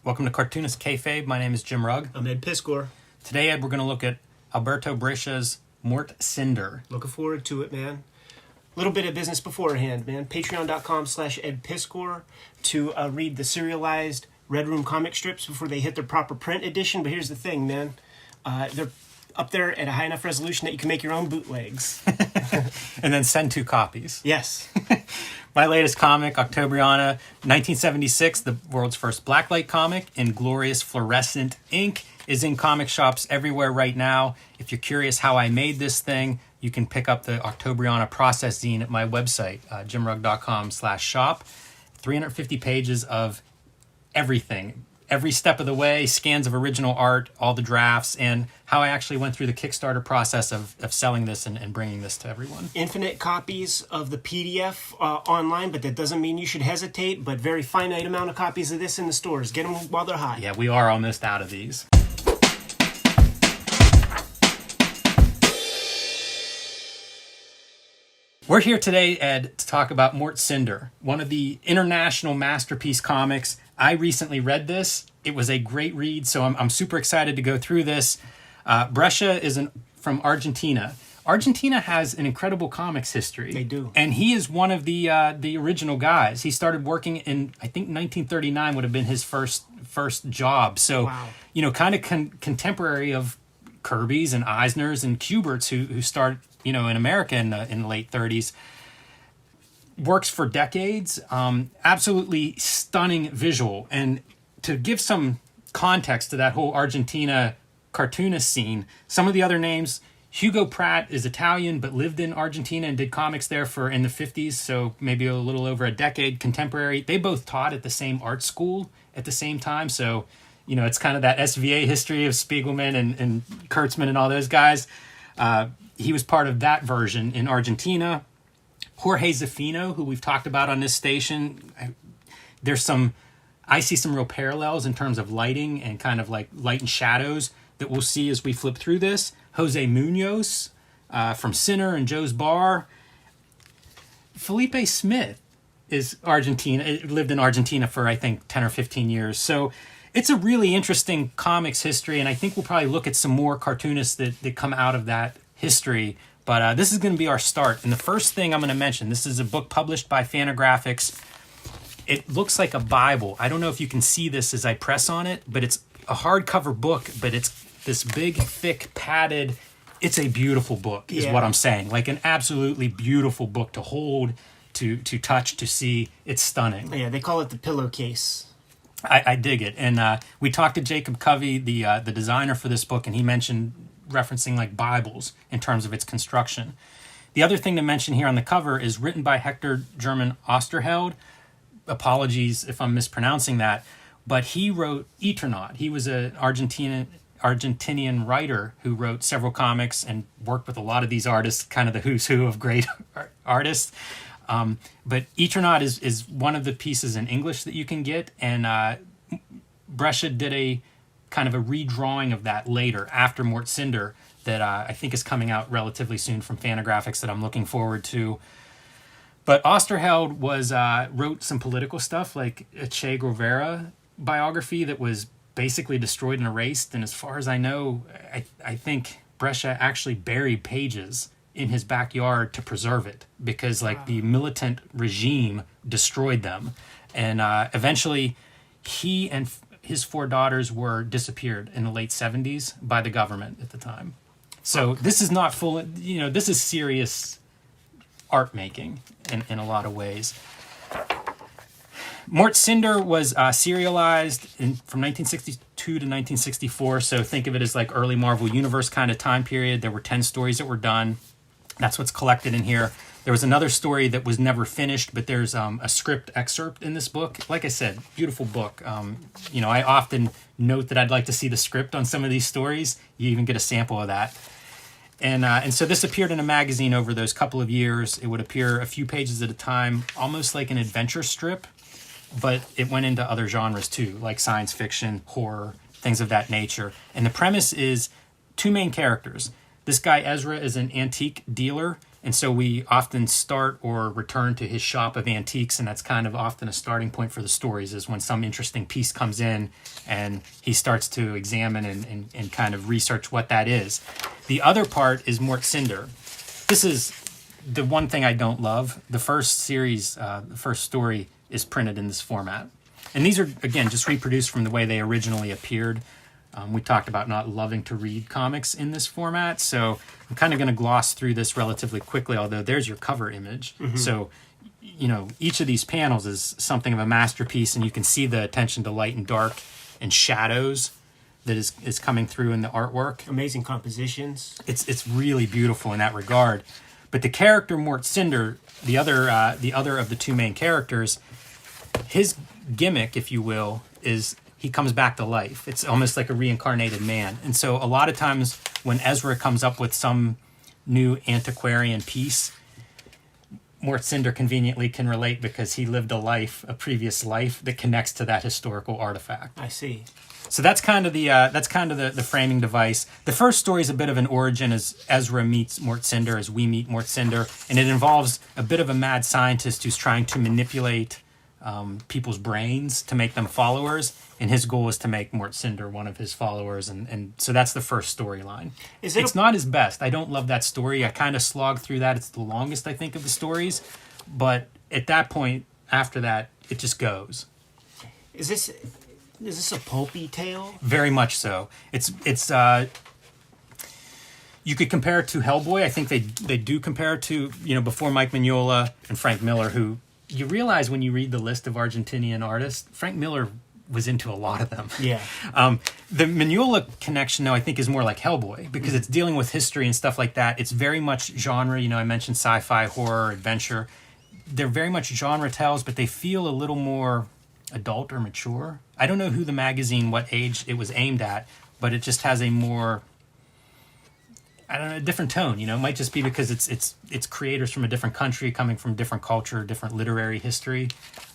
Welcome to Cartoonist Kayfabe. My name is Jim Rugg. I'm Ed Piskor. Today, Ed, we're going to look at Alberto Breccia's Mort, Cinder. Looking forward to it, man. A little bit of business beforehand, man. Patreon.com/Ed Piskor to read the serialized Red Room comic strips before they hit their proper print edition. But here's the thing, man. They're up there at a high enough resolution that you can make your own bootlegs. And then send 2 copies. Yes. My latest comic, Octobriana, 1976, the world's first blacklight comic in glorious fluorescent ink, is in comic shops everywhere right now. If you're curious how I made this thing, you can pick up the Octobriana process zine at my website, jimrugg.com/shop. 350 pages of everything. Every step of the way, scans of original art, all the drafts, and how I actually went through the Kickstarter process of selling this and bringing this to everyone. Infinite copies of the PDF online, but that doesn't mean you should hesitate, but very finite amount of copies of this in the stores. Get them while they're hot. Yeah, we are almost out of these. We're here today, Ed, to talk about Mort, Cinder, one of the international masterpiece comics. I recently read this. It was a great read, so I'm super excited to go through this. Breccia is from Argentina. Argentina has an incredible comics history. They do. And he is one of the original guys. He started working in, I think, 1939 would have been his first job. So, wow. Kind of contemporary of Kirby's and Eisner's and Kubert's who started, in America in the late 30s. Works for decades. Absolutely stunning visual. And to give some context to that whole Argentina cartoonist scene, some of the other names, Hugo Pratt is Italian but lived in Argentina and did comics there in the 50s, so maybe a little over a decade. Contemporary. They both taught at the same art school at the same time, so it's kind of that SVA history of Spiegelman and Kurtzman and all those guys. He was part of that version in Argentina. Jorge Zafino, who we've talked about on this station, I see some real parallels in terms of lighting and kind of like light and shadows that we'll see as we flip through this. Jose Munoz from Cinder and Joe's Bar. Felipe Smith is Argentina. Lived in Argentina for, I think, 10 or 15 years. So it's a really interesting comics history, and I think we'll probably look at some more cartoonists that come out of that history. But this is going to be our start. And the first thing I'm going to mention, this is a book published by Fantagraphics. It looks like a Bible. I don't know if you can see this as I press on it, but it's a hardcover book, but it's this big, thick, padded, it's a beautiful book, is what I'm saying. Like an absolutely beautiful book to hold, to touch, to see. It's stunning. Yeah, they call it the pillowcase. I dig it. And we talked to Jacob Covey, the designer for this book, and he mentioned referencing like Bibles in terms of its construction. The other thing to mention here on the cover is written by Hector German Oesterheld. Apologies if I'm mispronouncing that, but he wrote Eternaut. He was an Argentinian writer who wrote several comics and worked with a lot of these artists, kind of the who's who of great artists. But Eternaut is one of the pieces in English that you can get, and Breccia did a kind of a redrawing of that later after Mort, Cinder that I think is coming out relatively soon from Fantagraphics that I'm looking forward to. But Oesterheld wrote some political stuff, like a Che Guevara biography that was basically destroyed and erased. And as far as I know, I think Breccia actually buried pages in his backyard to preserve it because the militant regime destroyed them. And eventually he and his 4 daughters were disappeared in the late 70s by the government at the time. So this is not full, this is serious art making in a lot of ways. Mort, Cinder was serialized from 1962 to 1964, so think of it as like early Marvel Universe kind of time period. There were 10 stories that were done. That's what's collected in here. There was another story that was never finished, but there's a script excerpt in this book. Like I said, beautiful book. I often note that I'd like to see the script on some of these stories. You even get a sample of that. And so this appeared in a magazine over those couple of years. It would appear a few pages at a time, almost like an adventure strip, but it went into other genres too, like science fiction, horror, things of that nature. And the premise is 2 main characters. This guy, Ezra, is an antique dealer, And so we often start or return to his shop of antiques, and that's kind of often a starting point for the stories, is when some interesting piece comes in and he starts to examine and kind of research what that is. The other part is Mort Cinder. This is the one thing I don't love. The first series, the first story is printed in this format. And these are, again, just reproduced from the way they originally appeared. We talked about not loving to read comics in this format, so I'm kind of going to gloss through this relatively quickly, although there's your cover image. Mm-hmm. So, you know, each of these panels is something of a masterpiece, and you can see the attention to light and dark and shadows that is coming through in the artwork. Amazing compositions. It's really beautiful in that regard. But the character Mort Cinder, the other of the two main characters, his gimmick, if you will, is he comes back to life. It's almost like a reincarnated man. And so a lot of times when Ezra comes up with some new antiquarian piece, Mort Cinder conveniently can relate because he lived a previous life that connects to that historical artifact. I see. So that's kind of the framing device. The first story is a bit of an origin as Ezra meets Mort Cinder, as we meet Mort Cinder, and it involves a bit of a mad scientist who's trying to manipulate people's brains to make them followers, and his goal is to make Mort Cinder one of his followers, and so that's the first storyline. It's not his best. I don't love that story. I kind of slogged through that. It's the longest, I think, of the stories, but at that point, after that, it just goes. Is this a pulpy tale? Very much so. It's you could compare it to Hellboy. I think they do compare it to, you know, before Mike Mignola and Frank Miller, who you realize when you read the list of Argentinian artists, Frank Miller was into a lot of them. Yeah. The Mignola connection, though, I think is more like Hellboy because it's dealing with history and stuff like that. It's very much genre. You know, I mentioned sci-fi, horror, adventure. They're very much genre tales, but they feel a little more adult or mature. I don't know who the magazine, what age it was aimed at, but it just has a more, I don't know, a different tone. You know, it might just be because it's creators from a different country, coming from different culture, different literary history.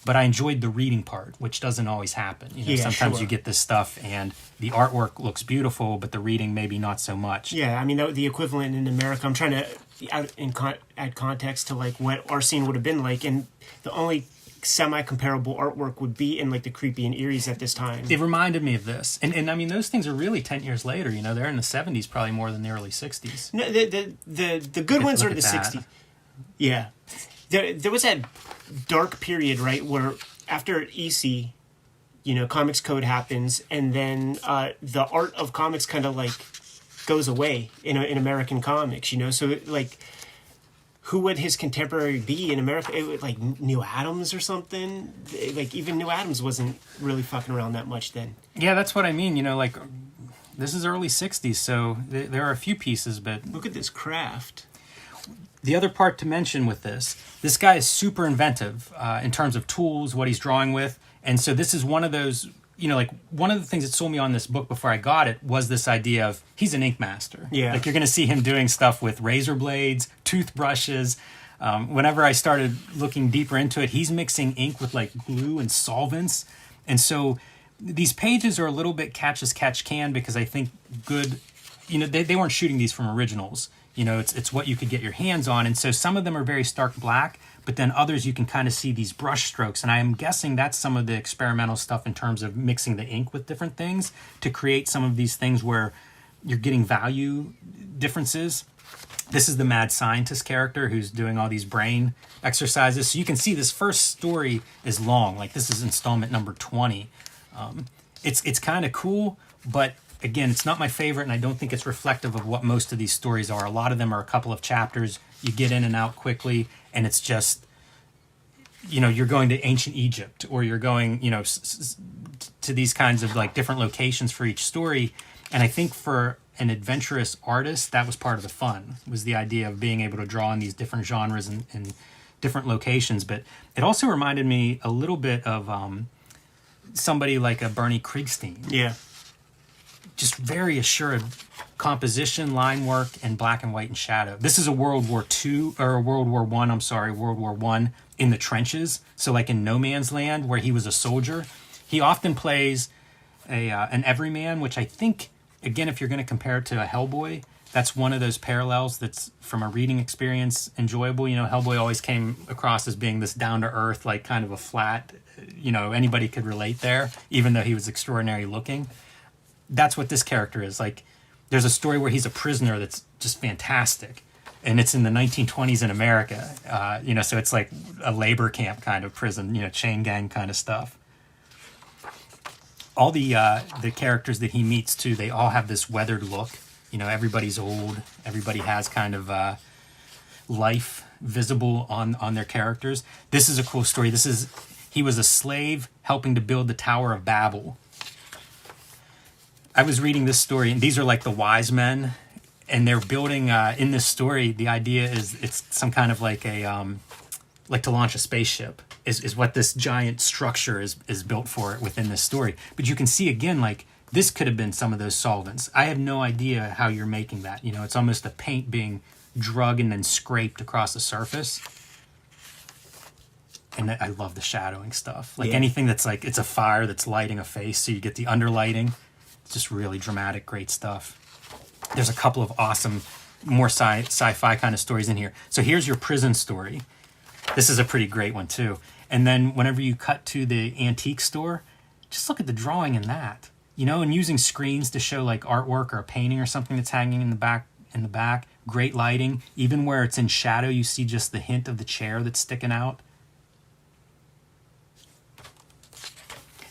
But I enjoyed the reading part, which doesn't always happen. You know, sometimes you get this stuff and the artwork looks beautiful, but the reading maybe not so much. Yeah, I mean, the equivalent in America, I'm trying to add context to like what our scene would have been like, and the only semi-comparable artwork would be in like the Creepy and Eerie's at this time. It reminded me of this. And I mean, those things are really 10 years later. You know, they're in the 70s probably more than the early 60s. No, the good ones are the 60s. Yeah. There was that dark period, right, where after EC, you know, Comics Code happens, and then the art of comics kind of like goes away in American comics, you know? So like, who would his contemporary be in America? It would, like Neil Adams or something. Like even Neil Adams wasn't really fucking around that much then. Yeah, that's what I mean. You know, like this is early 60s, so there are a few pieces, but look at this craft. The other part to mention with this guy is super inventive in terms of tools, what he's drawing with. And so this is one of those, you know, like one of the things that sold me on this book before I got it was this idea of he's an ink master. Yeah. Like you're going to see him doing stuff with razor blades, toothbrushes. Whenever I started looking deeper into it, he's mixing ink with like glue and solvents. And so these pages are a little bit catch as catch can because I think good, you know, they weren't shooting these from originals. You know, it's what you could get your hands on. And so some of them are very stark black, but then others you can kind of see these brush strokes. And I am guessing that's some of the experimental stuff in terms of mixing the ink with different things to create some of these things where you're getting value differences. This is the mad scientist character who's doing all these brain exercises. So you can see this first story is long. Like this is installment number 20. It's kind of cool, but again, it's not my favorite, and I don't think it's reflective of what most of these stories are. A lot of them are a couple of chapters. You get in and out quickly, and it's just, you know, you're going to ancient Egypt, or you're going, you know, to these kinds of like different locations for each story. And I think for an adventurous artist, that was part of the fun, was the idea of being able to draw in these different genres and different locations. But it also reminded me a little bit of somebody like a Bernie Krigstein. Yeah. Just very assured composition, line work, and black and white and shadow. This is a World War One in the trenches. So like in No Man's Land, where he was a soldier. He often plays an everyman, which I think, again, if you're going to compare it to a Hellboy, That's one of those parallels that's, from a reading experience, enjoyable. You know, Hellboy always came across as being this down-to-earth, like kind of a flat, you know, anybody could relate there, even though he was extraordinary looking. That's what this character is. Like, there's a story where he's a prisoner that's just fantastic. And it's in the 1920s in America, you know, so it's like a labor camp kind of prison, you know, chain gang kind of stuff. All the characters that he meets, too, they all have this weathered look. You know, everybody's old. Everybody has kind of life visible on their characters. This is a cool story. He was a slave helping to build the Tower of Babel. I was reading this story, and these are like the wise men, and they're building, in this story, the idea is it's some kind of like like to launch a spaceship is what this giant structure is built for within this story. But you can see, again, like, this could have been some of those solvents. I have no idea how you're making that. You know, it's almost a paint being drug and then scraped across the surface. And I love the shadowing stuff. Like, anything that's like, it's a fire that's lighting a face, so you get the underlighting. It's just really dramatic, great stuff. There's a couple of awesome, more sci-fi kind of stories in here. So here's your prison story. This is a pretty great one, too. And then whenever you cut to the antique store, just look at the drawing in that. You know, and using screens to show like artwork or a painting or something that's hanging in the back. Great lighting. Even where it's in shadow, you see just the hint of the chair that's sticking out.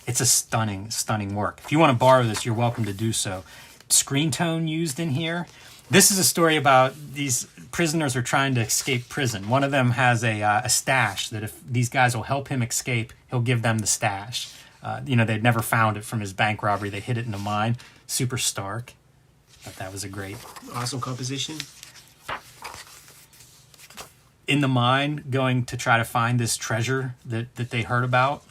It's a stunning, stunning work. If you want to borrow this, you're welcome to do so. Screen tone used in here. This is a story about these prisoners are trying to escape prison. One of them has a stash that if these guys will help him escape, he'll give them the stash. You know, they'd never found it from his bank robbery. They hid it in a mine. Super stark. But that was a great... Awesome composition. In the mine, going to try to find this treasure that they heard about.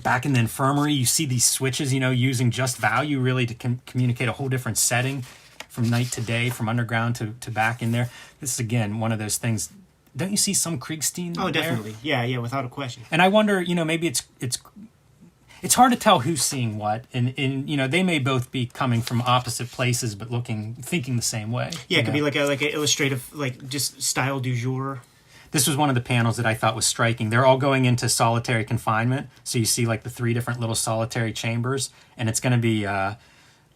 Back in the infirmary, you see these switches, you know, using just value really to communicate a whole different setting from night to day, from underground to back in there. This is, again, one of those things... Don't you see some Kriegstein Oh, there? definitely. Yeah, without a question. And I wonder, you know, maybe it's hard to tell who's seeing what, and you know, they may both be coming from opposite places but thinking the same way. Yeah, it could be like an illustrative, like, just style du jour. This was one of the panels that I thought was striking. They're all going into solitary confinement, so you see like the 3 different little solitary chambers, and it's going to be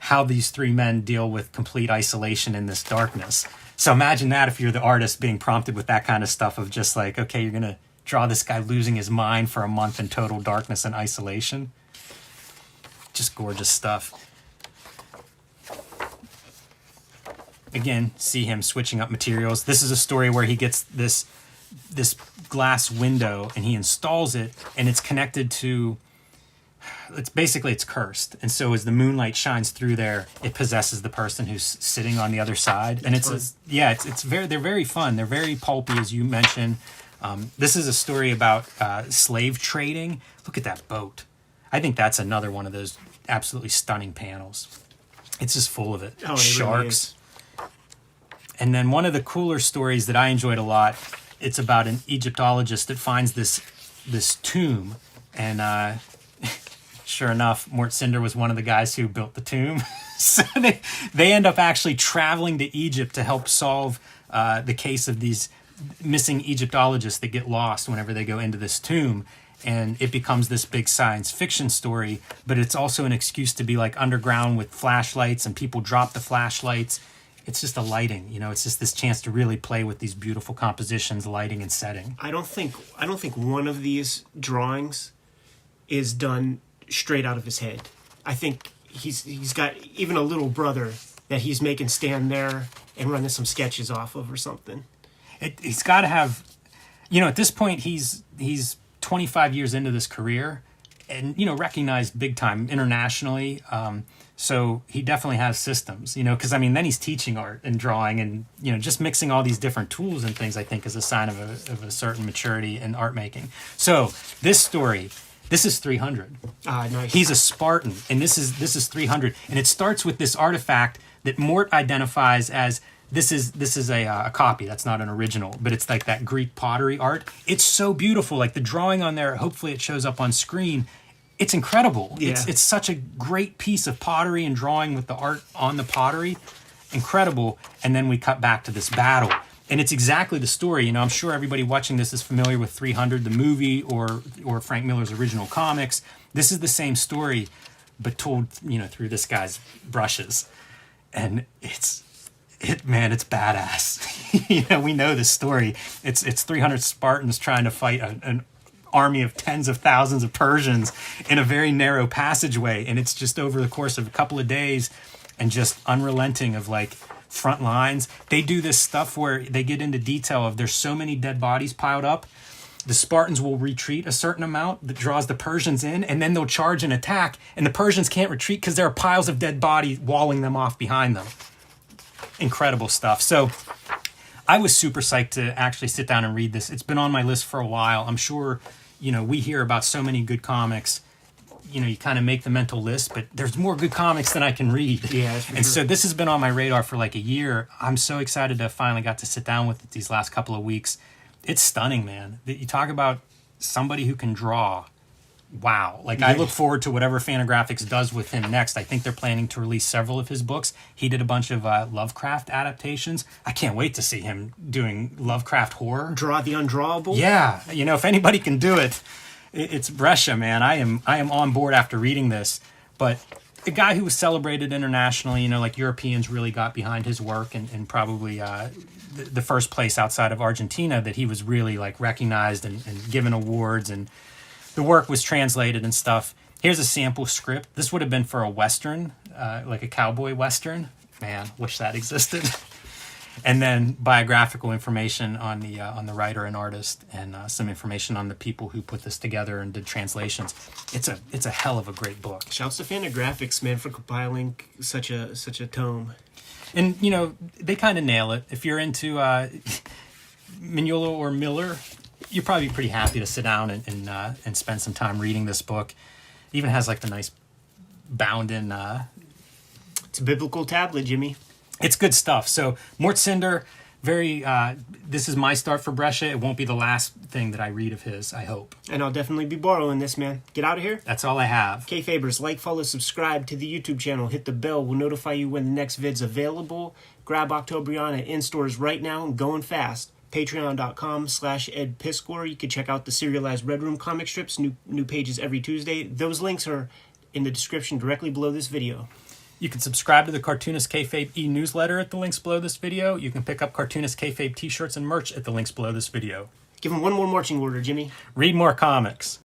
how these 3 men deal with complete isolation in this darkness. So imagine that if you're the artist being prompted with that kind of stuff of just like, okay, you're going to draw this guy losing his mind for a month in total darkness and isolation. Just gorgeous stuff. Again, see him switching up materials. This is a story where he gets this glass window and he installs it, and it's connected to... It's cursed, and so as the moonlight shines through there, it possesses the person who's sitting on the other side. And they're very fun. They're very pulpy, as you mentioned. This is a story about slave trading. Look at that boat. I think that's another one of those absolutely stunning panels. It's just full of it. Oh, it Sharks. Really is. And then one of the cooler stories that I enjoyed a lot, it's about an Egyptologist that finds this tomb, and sure enough, Mort Cinder was one of the guys who built the tomb. So they end up actually traveling to Egypt to help solve the case of these missing Egyptologists that get lost whenever they go into this tomb. And it becomes this big science fiction story, but it's also an excuse to be like underground with flashlights, and people drop the flashlights. It's just a lighting, you know, it's just this chance to really play with these beautiful compositions, lighting and setting. I don't think one of these drawings is done straight out of his head. I think he's got even a little brother that he's making stand there and running some sketches off of or something. He's got to have, you know, at this point he's 25 years into this career, and, you know, recognized big time internationally. So he definitely has systems, you know, because, I mean, then he's teaching art and drawing, and, you know, just mixing all these different tools and things, I think, is a sign of a certain maturity in art making. So this story, this is 300. Nice. He's a Spartan, and this is 300. And it starts with this artifact that Mort identifies as this is a copy. That's not an original, but it's like that Greek pottery art. It's so beautiful. Like the drawing on there, hopefully it shows up on screen. It's incredible. Yeah. It's such a great piece of pottery and drawing with the art on the pottery. incredible. And then we cut back to this battle. And it's exactly the story. You know, I'm sure everybody watching this is familiar with 300, the movie, or Frank Miller's original comics. This is the same story, but told, you know, through this guy's brushes. And it's badass. You know, we know this story. It's 300 Spartans trying to fight an army of tens of thousands of Persians in a very narrow passageway. And it's just over the course of a couple of days and just unrelenting of like front lines. They do this stuff where they get into detail of there's so many dead bodies piled up. The Spartans will retreat a certain amount that draws the Persians in, and then they'll charge and attack. And the Persians can't retreat because there are piles of dead bodies walling them off behind them. Incredible stuff. So I was super psyched to actually sit down and read this. It's been on my list for a while. I'm sure, you know, we hear about so many good comics. You know, you kind of make the mental list, but there's more good comics than I can read. Yeah, that's for and sure. so this has been on my radar for like a year. I'm so excited to finally got to sit down with it these last couple of weeks. It's stunning, man. You talk about somebody who can draw. Wow. Like, I look forward to whatever Fantagraphics does with him next. I think they're planning to release several of his books. He did a bunch of Lovecraft adaptations. I can't wait to see him doing Lovecraft horror. Draw the undrawable. Yeah. You know, if anybody can do it, it's Breccia, man. I am on board after reading this. But a guy who was celebrated internationally, you know, like Europeans really got behind his work, and probably the first place outside of Argentina that he was really like recognized and given awards, and the work was translated and stuff. Here's a sample script. This would have been for a Western, like a cowboy Western. Man, wish that existed. And then biographical information on the writer and artist, and some information on the people who put this together and did translations. It's a hell of a great book. Shouts to Fantagraphics, man, for compiling such a tome. And you know, they kind of nail it. If you're into Mignola or Miller, you're probably pretty happy to sit down and spend some time reading this book. It even has like the nice bound in. It's a biblical tablet, Jimmy. It's good stuff. So Mort Cinder, very. This is my start for Breccia. It won't be the last thing that I read of his, I hope. And I'll definitely be borrowing this, man. Get out of here. That's all I have. Kayfabers, like, follow, subscribe to the YouTube channel. Hit the bell. We'll notify you when the next vid's available. Grab Octobriana in stores right now and going fast. Patreon.com/EdPiskor. You can check out the serialized Red Room comic strips. New pages every Tuesday. Those links are in the description directly below this video. You can subscribe to the Cartoonist Kayfabe e-newsletter at the links below this video. You can pick up Cartoonist Kayfabe t-shirts and merch at the links below this video. Give him one more marching order, Jimmy. Read more comics.